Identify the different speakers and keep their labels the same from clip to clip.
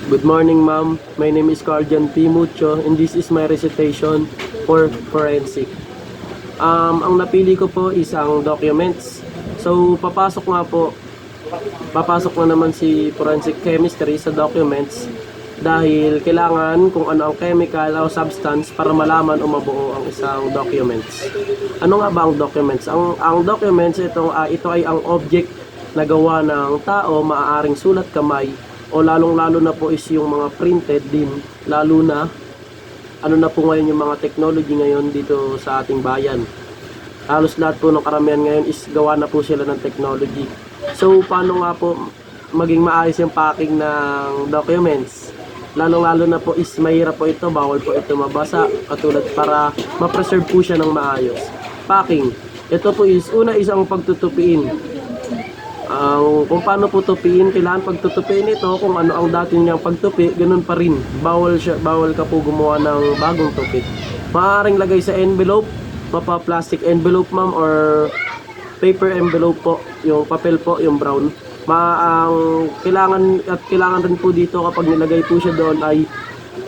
Speaker 1: Good morning, ma'am. My name is Carjan P. Mucho and this is my recitation for forensic. Ang napili ko po is ang documents. So, papasok na naman si forensic chemistry sa documents dahil kailangan kung ano ang chemical o substance para malaman o mabuo ang isang documents. Ano nga ba ang documents? Ang documents, ito ay ang object na gawa ng tao, maaaring sulat kamay, o lalong-lalo na po is yung mga printed din, lalo na ano na po ngayon yung mga technology ngayon dito sa ating bayan. Halos lahat po ng karamihan ngayon is gawa na po sila ng technology. So paano nga po maging maayos yung packing ng documents? Lalong-lalo na po is mahirap po ito, bawal po ito mabasa, katulad para ma-preserve po siya ng maayos. Packing, ito po is, una is ang pagtutupiin. Kung paano po tupiin, kailangan pagtutupiin ito, kung ano ang dati niyang pagtupi, ganun pa rin. Bawal ka po gumawa ng bagong tupi. Maaaring lagay sa envelope, mapa-plastic envelope ma'am, or paper envelope po, yung papel po, yung brown. Kailangan rin po dito kapag nilagay po siya doon ay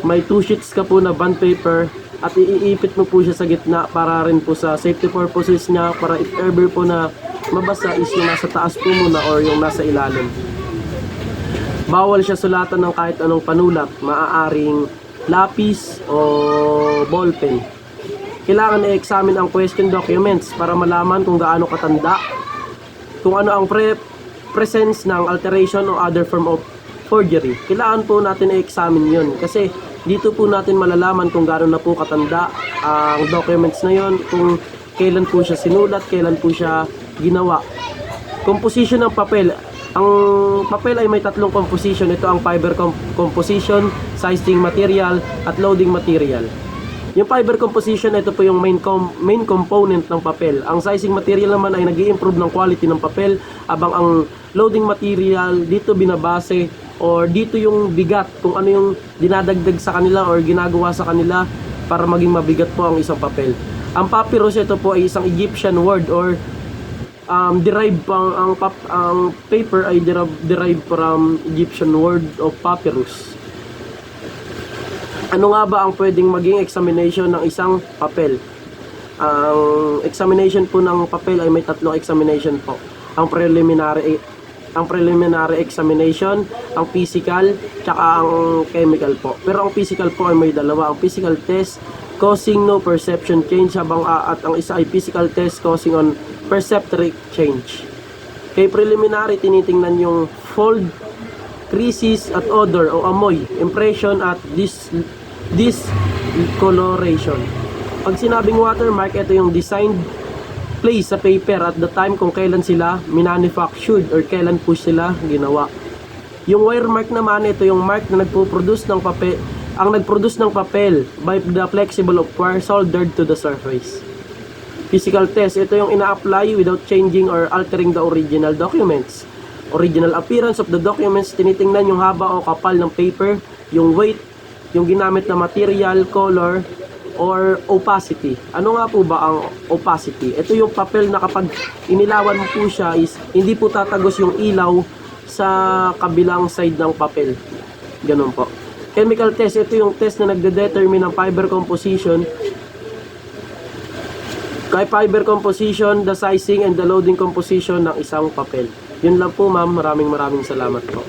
Speaker 1: may 2 sheets ka po na bond paper at iipit mo po siya sa gitna para rin po sa safety purposes niya, para if ever po na mabasa is yung nasa taas po muna or yung nasa ilalim. Bawal siya sulatan ng kahit anong panulat, maaaring lapis o ballpen. Kailangan i-examine ang question documents para malaman kung gaano katanda, kung ano ang presence ng alteration o other form of forgery. Kailangan po natin i-examine yun kasi dito po natin malalaman kung gaano na po katanda ang documents na yon, kung kailan po siya sinulat, kailan po siya ginawa. Composition ng papel. Ang papel ay may 3 composition. Ito ang fiber composition, sizing material, at loading material. Yung fiber composition, ito po yung main component ng papel. Ang sizing material naman ay nag-i-improve ng quality ng papel, abang ang loading material, dito binabase or dito yung bigat, kung ano yung dinadagdag sa kanila or ginagawa sa kanila para maging mabigat po ang isang papel. Ang papyrus, ito po ay isang Egyptian word or derived ang paper ay derived from Egyptian word of papyrus. Ano nga ba ang pwedeng maging examination ng isang papel? Ang examination po ng papel ay may 3 examination po. Ang preliminary examination, ang physical, tsaka ang chemical po. Pero ang physical po ay may 2. Ang physical test causing no perception change, at ang isa ay physical test causing on perceptory change. Kay preliminary, tinitingnan yung fold, creases at odor o amoy, impression at discoloration. Pag sinabing watermark, ito yung designed place sa paper at the time kung kailan sila manufactured or kailan po sila ginawa. Yung wire mark naman, ito yung mark na nagpo-produce ng papel, ang nag-produce ng papel by the flexible of wire soldered to the surface. Physical test, ito yung ina-apply without changing or altering the original documents. Original appearance of the documents, tinitingnan yung haba o kapal ng paper, yung weight, yung ginamit na material, color, or opacity. Ano nga po ba ang opacity? Ito yung papel na kapag inilawan mo po siya is hindi po tatagos yung ilaw sa kabilang side ng papel. Ganun po. Chemical test, ito yung test na nagde-determine ng fiber composition. Kay fiber composition, the sizing and the loading composition ng isang papel. Yun lang po ma'am, maraming salamat po.